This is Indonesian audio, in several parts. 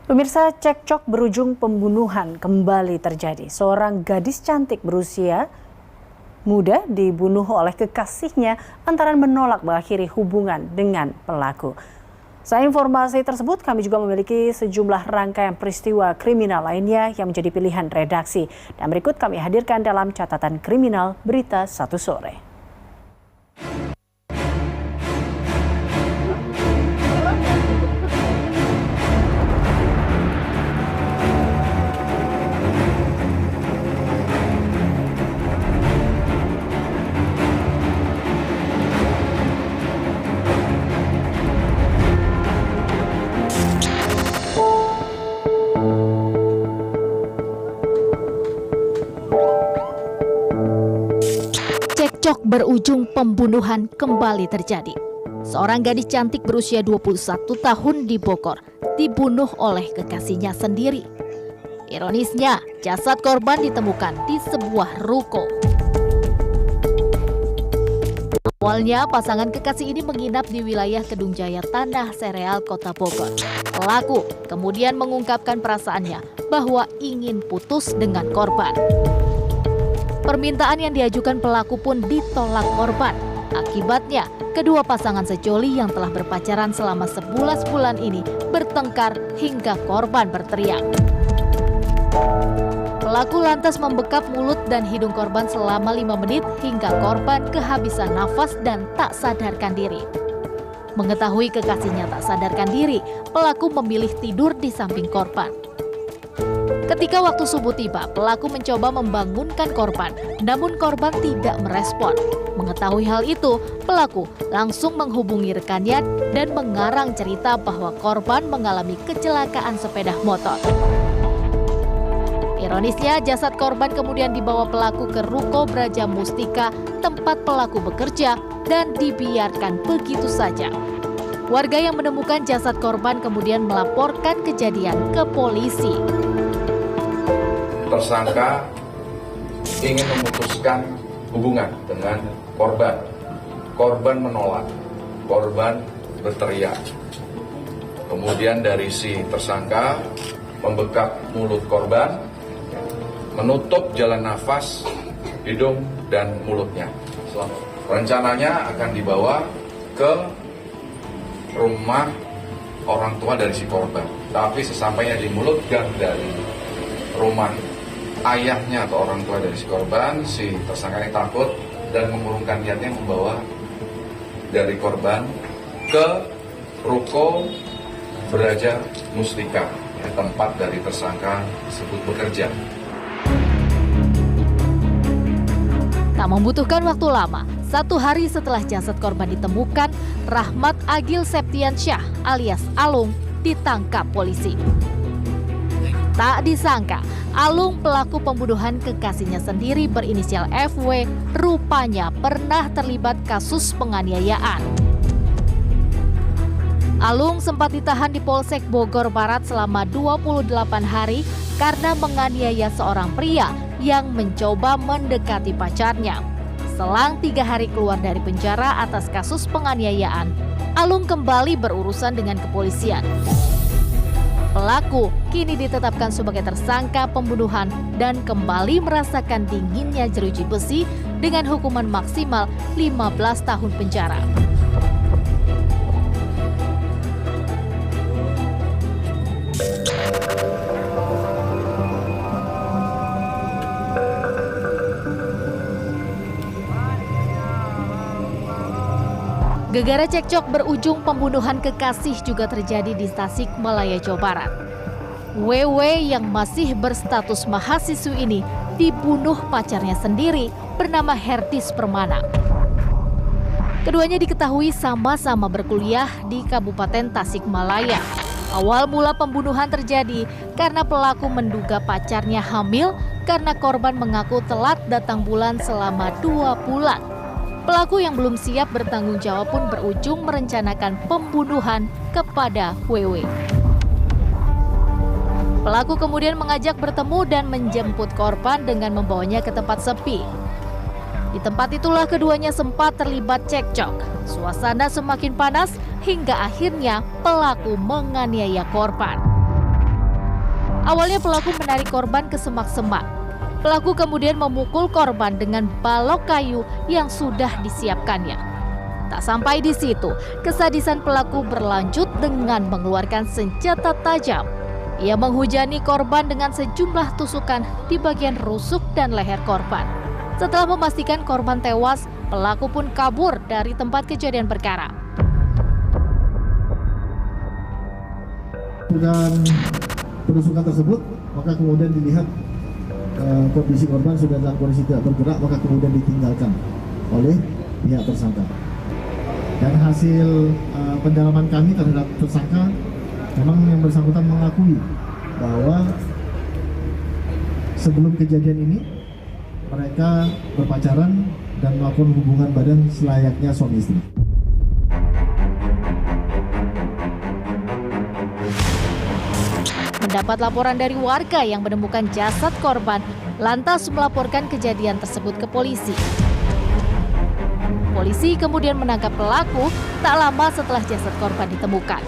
Pemirsa, cekcok berujung pembunuhan kembali terjadi. Seorang gadis cantik berusia muda dibunuh oleh kekasihnya lantaran menolak mengakhiri hubungan dengan pelaku. Selain informasi tersebut, kami juga memiliki sejumlah rangkaian peristiwa kriminal lainnya yang menjadi pilihan redaksi. Dan berikut kami hadirkan dalam catatan kriminal Berita Satu Sore. Cekcok berujung pembunuhan kembali terjadi. Seorang gadis cantik berusia 21 tahun di Bogor dibunuh oleh kekasihnya sendiri. Ironisnya, jasad korban ditemukan di sebuah ruko. Awalnya, pasangan kekasih ini menginap di wilayah Kedung Jaya Tanah Sereal, Kota Bogor. Pelaku kemudian mengungkapkan perasaannya bahwa ingin putus dengan korban. Permintaan yang diajukan pelaku pun ditolak korban. Akibatnya, kedua pasangan sejoli yang telah berpacaran selama 11 bulan ini bertengkar hingga korban berteriak. Pelaku lantas membekap mulut dan hidung korban selama 5 menit hingga korban kehabisan nafas dan tak sadarkan diri. Mengetahui kekasihnya tak sadarkan diri, pelaku memilih tidur di samping korban. Ketika waktu subuh tiba, pelaku mencoba membangunkan korban, namun korban tidak merespon. Mengetahui hal itu, pelaku langsung menghubungi rekannya dan mengarang cerita bahwa korban mengalami kecelakaan sepeda motor. Ironisnya, jasad korban kemudian dibawa pelaku ke ruko Braja Mustika, tempat pelaku bekerja, dan dibiarkan begitu saja. Warga yang menemukan jasad korban kemudian melaporkan kejadian ke polisi. Tersangka ingin memutuskan hubungan dengan korban. Korban menolak, korban berteriak. Kemudian dari si tersangka membekap mulut korban, menutup jalan nafas, hidung, dan mulutnya. Rencananya akan dibawa ke rumah orang tua dari si korban. Tapi sesampainya di mulut gang dari rumah ayahnya atau orang tua dari si korban, si tersangka ini takut dan mengurungkan niatnya membawa dari korban ke ruko Braja Mustika, tempat dari tersangka tersebut bekerja. Tak membutuhkan waktu lama, 1 hari setelah jasad korban ditemukan, Rahmat Agil Septiansyah alias Alung ditangkap polisi. Tak disangka, Alung pelaku pembunuhan kekasihnya sendiri berinisial FW rupanya pernah terlibat kasus penganiayaan. Alung sempat ditahan di Polsek Bogor Barat selama 28 hari karena menganiaya seorang pria yang mencoba mendekati pacarnya. Selang 3 hari keluar dari penjara atas kasus penganiayaan, Alung kembali berurusan dengan kepolisian. Pelaku kini ditetapkan sebagai tersangka pembunuhan dan kembali merasakan dinginnya jeruji besi dengan hukuman maksimal 15 tahun penjara. Gegara cekcok berujung pembunuhan kekasih juga terjadi di Tasikmalaya, Jawa Barat. WW yang masih berstatus mahasiswi ini dibunuh pacarnya sendiri bernama Hertis Permana. Keduanya diketahui sama-sama berkuliah di Kabupaten Tasikmalaya. Awal mula pembunuhan terjadi karena pelaku menduga pacarnya hamil karena korban mengaku telat datang bulan selama 2 bulan. Pelaku yang belum siap bertanggung jawab pun berujung merencanakan pembunuhan kepada WW. Pelaku kemudian mengajak bertemu dan menjemput korban dengan membawanya ke tempat sepi. Di tempat itulah keduanya sempat terlibat cekcok. Suasana semakin panas hingga akhirnya pelaku menganiaya korban. Awalnya pelaku menarik korban ke semak-semak. Pelaku kemudian memukul korban dengan balok kayu yang sudah disiapkannya. Tak sampai di situ, kesadisan pelaku berlanjut dengan mengeluarkan senjata tajam. Ia menghujani korban dengan sejumlah tusukan di bagian rusuk dan leher korban. Setelah memastikan korban tewas, pelaku pun kabur dari tempat kejadian perkara. Dengan penusukan tersebut, maka kemudian dilihat kondisi korban sudah dalam kondisi tidak bergerak, maka kemudian ditinggalkan oleh pihak tersangka. Dan hasil pendalaman kami terhadap tersangka, memang yang bersangkutan mengakui bahwa sebelum kejadian ini mereka berpacaran dan melakukan hubungan badan selayaknya suami istri. Mendapat laporan dari warga yang menemukan jasad korban, lantas melaporkan kejadian tersebut ke polisi. Polisi kemudian menangkap pelaku tak lama setelah jasad korban ditemukan.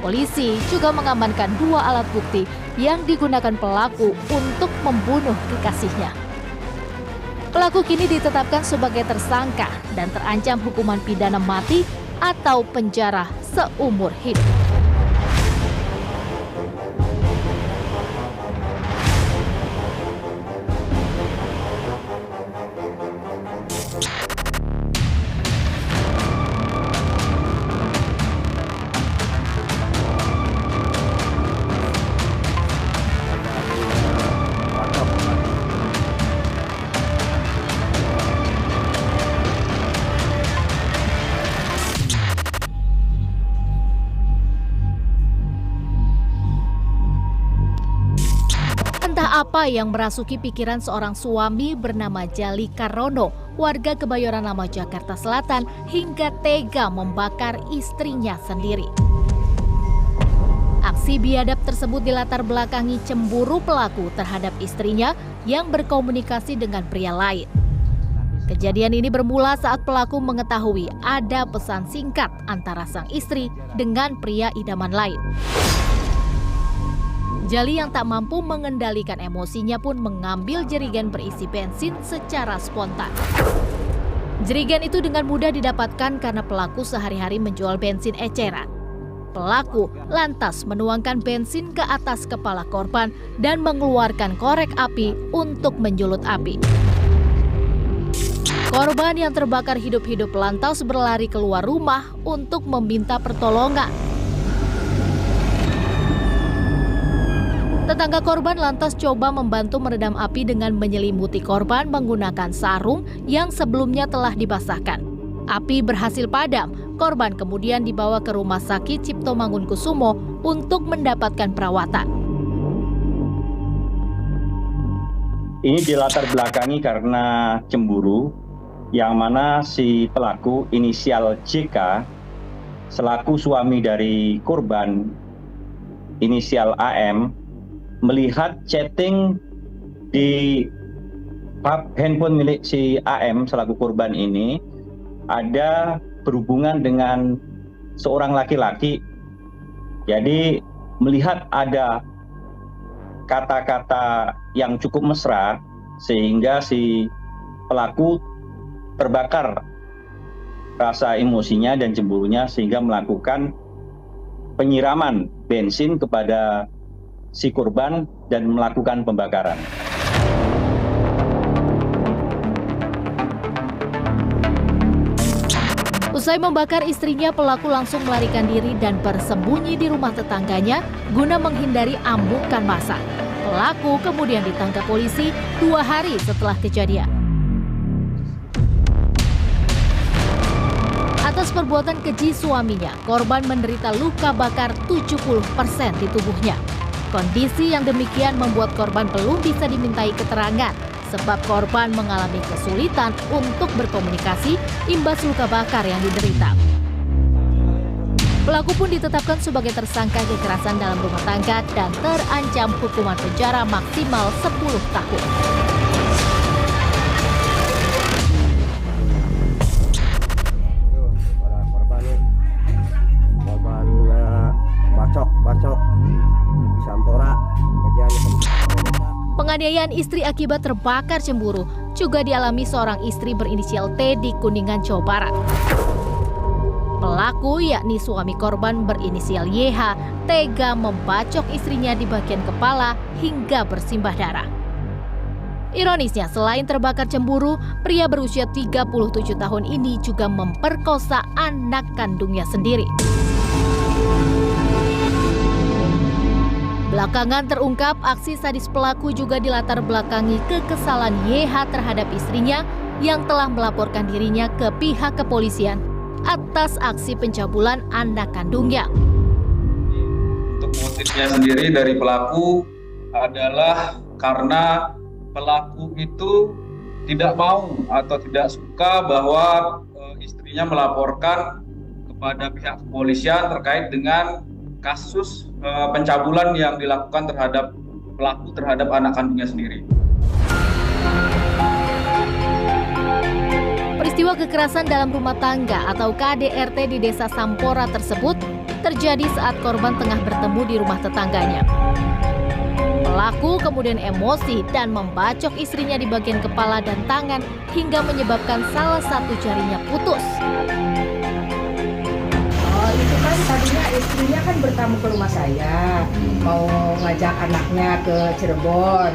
Polisi juga mengamankan 2 alat bukti yang digunakan pelaku untuk membunuh kekasihnya. Pelaku kini ditetapkan sebagai tersangka dan terancam hukuman pidana mati atau penjara seumur hidup. Entah apa yang merasuki pikiran seorang suami bernama Jali Karono, warga Kebayoran Lama, Jakarta Selatan, hingga tega membakar istrinya sendiri. Aksi biadab tersebut dilatar belakangi cemburu pelaku terhadap istrinya yang berkomunikasi dengan pria lain. Kejadian ini bermula saat pelaku mengetahui ada pesan singkat antara sang istri dengan pria idaman lain. Jali yang tak mampu mengendalikan emosinya pun mengambil jerigen berisi bensin secara spontan. Jerigen itu dengan mudah didapatkan karena pelaku sehari-hari menjual bensin eceran. Pelaku lantas menuangkan bensin ke atas kepala korban dan mengeluarkan korek api untuk menjulut api. Korban yang terbakar hidup-hidup lantas berlari keluar rumah untuk meminta pertolongan. Tetangga korban lantas coba membantu meredam api dengan menyelimuti korban menggunakan sarung yang sebelumnya telah dibasahkan. Api berhasil padam, korban kemudian dibawa ke Rumah Sakit Cipto Mangunkusumo untuk mendapatkan perawatan. Ini dilatar belakangi karena cemburu, yang mana si pelaku inisial JK selaku suami dari korban inisial AM melihat chatting di handphone milik si AM selaku korban ini ada berhubungan dengan seorang laki-laki. Jadi melihat ada kata-kata yang cukup mesra sehingga si pelaku terbakar rasa emosinya dan cemburunya sehingga melakukan penyiraman bensin kepada si korban dan melakukan pembakaran. Usai membakar istrinya, pelaku langsung melarikan diri dan bersembunyi di rumah tetangganya guna menghindari ambukan massa. Pelaku kemudian ditangkap polisi 2 hari setelah kejadian. Atas perbuatan keji suaminya, korban menderita luka bakar 70% di tubuhnya. Kondisi yang demikian membuat korban belum bisa dimintai keterangan sebab korban mengalami kesulitan untuk berkomunikasi imbas luka bakar yang diderita. Pelaku pun ditetapkan sebagai tersangka kekerasan dalam rumah tangga dan terancam hukuman penjara maksimal 10 tahun. Korban bacok Sampora kejadian Penganiayaan istri akibat terbakar cemburu juga dialami seorang istri berinisial T di Kuningan, Jawa Barat. Pelaku, yakni suami korban berinisial YH, tega membacok istrinya di bagian kepala hingga bersimbah darah. Ironisnya, selain terbakar cemburu, pria berusia 37 tahun ini juga memperkosa anak kandungnya sendiri. Belakangan terungkap aksi sadis pelaku juga dilatar belakangi kekesalan YH terhadap istrinya yang telah melaporkan dirinya ke pihak kepolisian atas aksi pencabulan anak kandungnya. Untuk motifnya sendiri dari pelaku adalah karena pelaku itu tidak mau atau tidak suka bahwa istrinya melaporkan kepada pihak kepolisian terkait dengan kasus pencabulan yang dilakukan terhadap pelaku terhadap anak kandungnya sendiri. Peristiwa kekerasan dalam rumah tangga atau KDRT di Desa Sampora tersebut terjadi saat korban tengah bertemu di rumah tetangganya. Pelaku kemudian emosi dan membacok istrinya di bagian kepala dan tangan hingga menyebabkan salah satu jarinya putus. Oh, itu kan tadinya istrinya kan bertamu ke rumah saya, mau ngajak anaknya ke Cirebon.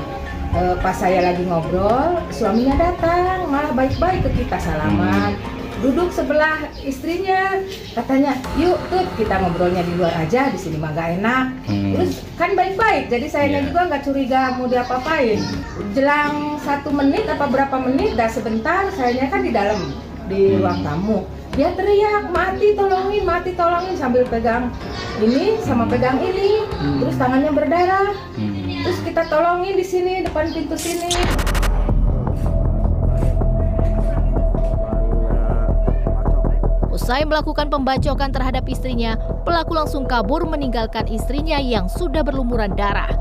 Pas saya lagi ngobrol, suaminya datang, malah baik-baik ke kita, salaman. Duduk sebelah istrinya, katanya, yuk Tut, kita ngobrolnya di luar aja, di sini mah gak enak. Terus kan baik-baik, jadi sayanya juga nggak curiga mau diapa-apain. Jelang 1 menit apa berapa menit, dah sebentar, sayanya kan di dalam, di ruang tamu. Dia teriak, mati tolongin, sambil pegang ini sama pegang ini, terus tangannya berdarah. Terus kita tolongin di sini, depan pintu sini. Usai melakukan pembacokan terhadap istrinya, pelaku langsung kabur meninggalkan istrinya yang sudah berlumuran darah.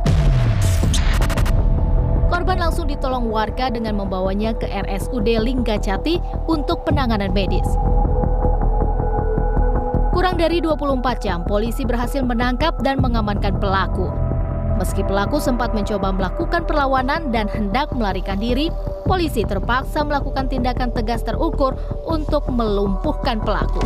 Korban langsung ditolong warga dengan membawanya ke RSUD Linggajati untuk penanganan medis. Kurang dari 24 jam, polisi berhasil menangkap dan mengamankan pelaku. Meski pelaku sempat mencoba melakukan perlawanan dan hendak melarikan diri, polisi terpaksa melakukan tindakan tegas terukur untuk melumpuhkan pelaku.